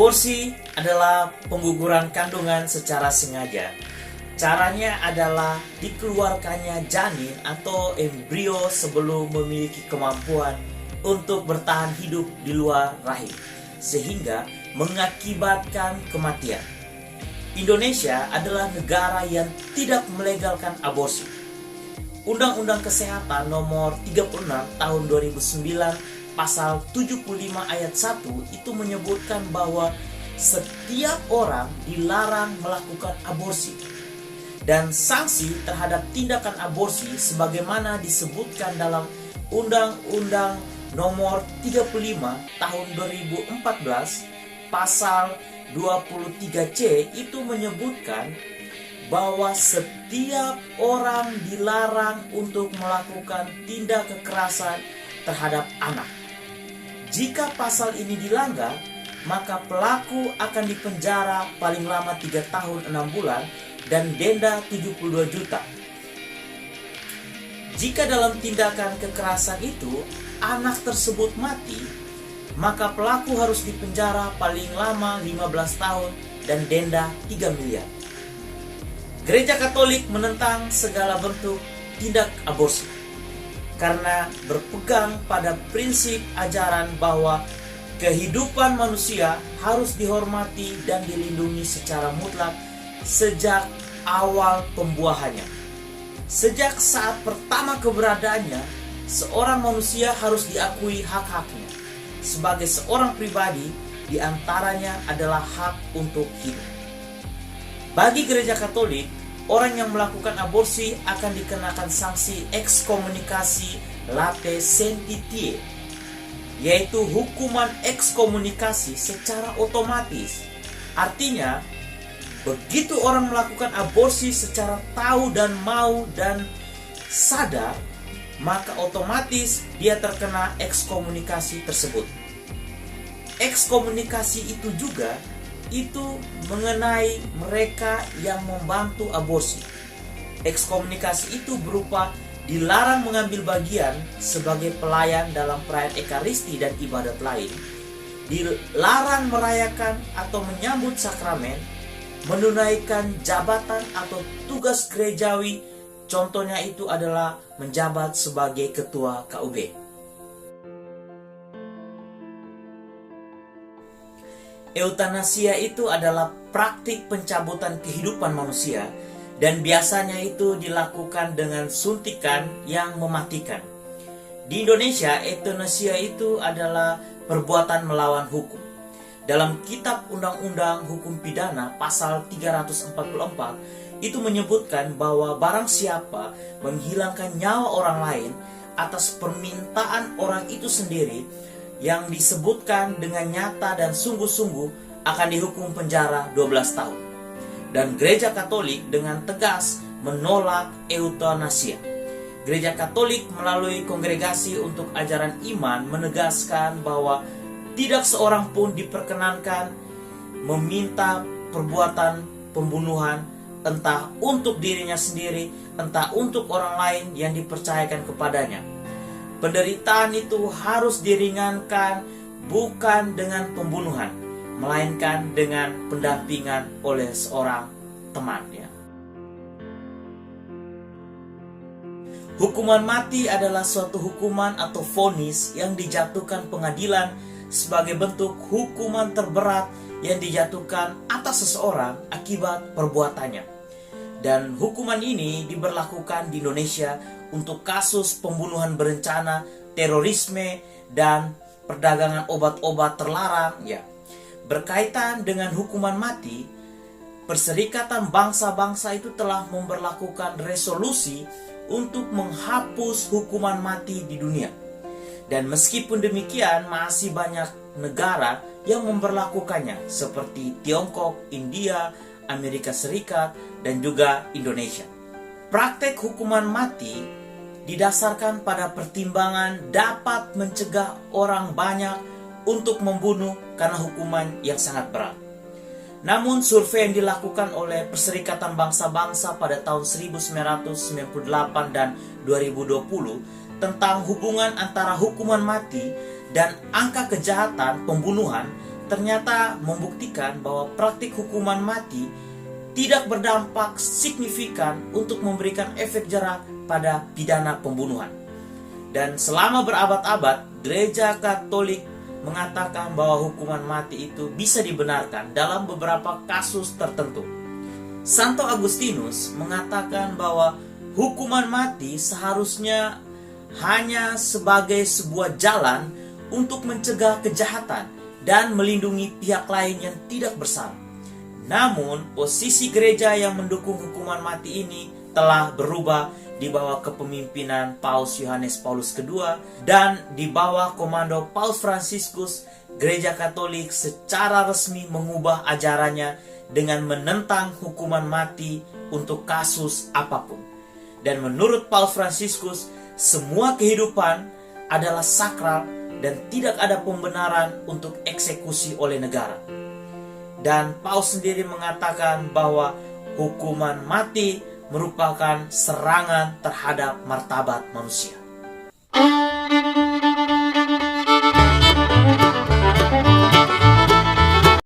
Aborsi adalah pengguguran kandungan secara sengaja. Caranya adalah dikeluarkannya janin atau embrio sebelum memiliki kemampuan untuk bertahan hidup di luar rahim, sehingga mengakibatkan kematian. Indonesia adalah negara yang tidak melegalkan aborsi. Undang-Undang Kesehatan Nomor 36 Tahun 2009 Pasal 75 Ayat 1 itu menyebutkan bahwa setiap orang dilarang melakukan aborsi. Dan sanksi terhadap tindakan aborsi sebagaimana disebutkan dalam Undang-Undang Nomor 35 Tahun 2014 Pasal 23C itu menyebutkan bahwa setiap orang dilarang untuk melakukan tindak kekerasan terhadap anak. Jika pasal ini dilanggar, maka pelaku akan dipenjara paling lama 3 tahun 6 bulan dan denda 72 juta. Jika dalam tindakan kekerasan itu anak tersebut mati, maka pelaku harus dipenjara paling lama 15 tahun dan denda 3 miliar. Gereja Katolik menentang segala bentuk tindak aborsi karena berpegang pada prinsip ajaran bahwa kehidupan manusia harus dihormati dan dilindungi secara mutlak sejak awal pembuahannya. Sejak saat pertama keberadaannya, seorang manusia harus diakui hak-haknya. Sebagai seorang pribadi, diantaranya adalah hak untuk hidup. Bagi Gereja Katolik, orang yang melakukan aborsi akan dikenakan sanksi ekskomunikasi late sentitiae, yaitu hukuman ekskomunikasi secara otomatis. Artinya, begitu orang melakukan aborsi secara tahu dan mau dan sadar, maka otomatis dia terkena ekskomunikasi tersebut. Ekskomunikasi itu juga mengenai mereka yang membantu aborsi. Ekskomunikasi itu berupa dilarang mengambil bagian sebagai pelayan dalam perayaan ekaristi dan ibadat lain, dilarang merayakan atau menyambut sakramen, menunaikan jabatan atau tugas gerejawi. Contohnya itu adalah menjabat sebagai ketua KUB. Eutanasia itu adalah praktik pencabutan kehidupan manusia dan biasanya itu dilakukan dengan suntikan yang mematikan. Di Indonesia, eutanasia itu adalah perbuatan melawan hukum. Dalam Kitab Undang-Undang Hukum Pidana pasal 344 itu menyebutkan bahwa barang siapa menghilangkan nyawa orang lain atas permintaan orang itu sendiri yang disebutkan dengan nyata dan sungguh-sungguh akan dihukum penjara 12 tahun. Dan Gereja Katolik dengan tegas menolak eutanasia. Gereja Katolik melalui Kongregasi untuk Ajaran Iman menegaskan bahwa tidak seorang pun diperkenankan meminta perbuatan pembunuhan, entah untuk dirinya sendiri, entah untuk orang lain yang dipercayakan kepadanya. Penderitaan itu harus diringankan bukan dengan pembunuhan, melainkan dengan pendampingan oleh seorang temannya. Hukuman mati adalah suatu hukuman atau vonis yang dijatuhkan pengadilan sebagai bentuk hukuman terberat yang dijatuhkan atas seseorang akibat perbuatannya. Dan hukuman ini diberlakukan di Indonesia untuk kasus pembunuhan berencana, terorisme, dan perdagangan obat-obat terlarang. Berkaitan dengan hukuman mati, Perserikatan Bangsa-Bangsa itu telah memberlakukan resolusi untuk menghapus hukuman mati di dunia. Dan meskipun demikian, masih banyak negara yang memberlakukannya seperti Tiongkok, India, Amerika Serikat, dan juga Indonesia. Praktek hukuman mati didasarkan pada pertimbangan dapat mencegah orang banyak untuk membunuh karena hukuman yang sangat berat. Namun survei yang dilakukan oleh Perserikatan Bangsa-Bangsa pada tahun 1998 dan 2020 tentang hubungan antara hukuman mati dan angka kejahatan pembunuhan ternyata membuktikan bahwa praktik hukuman mati tidak berdampak signifikan untuk memberikan efek jera pada pidana pembunuhan. Dan selama berabad-abad, Gereja Katolik mengatakan bahwa hukuman mati itu bisa dibenarkan dalam beberapa kasus tertentu. Santo Agustinus mengatakan bahwa hukuman mati seharusnya hanya sebagai sebuah jalan untuk mencegah kejahatan dan melindungi pihak lain yang tidak bersalah. Namun, posisi gereja yang mendukung hukuman mati ini telah berubah di bawah kepemimpinan Paus Yohanes Paulus II, dan di bawah komando Paus Fransiskus, Gereja Katolik secara resmi mengubah ajarannya dengan menentang hukuman mati untuk kasus apapun. Dan menurut Paus Fransiskus, semua kehidupan adalah sakral dan tidak ada pembenaran untuk eksekusi oleh negara. Dan Paus sendiri mengatakan bahwa hukuman mati merupakan serangan terhadap martabat manusia.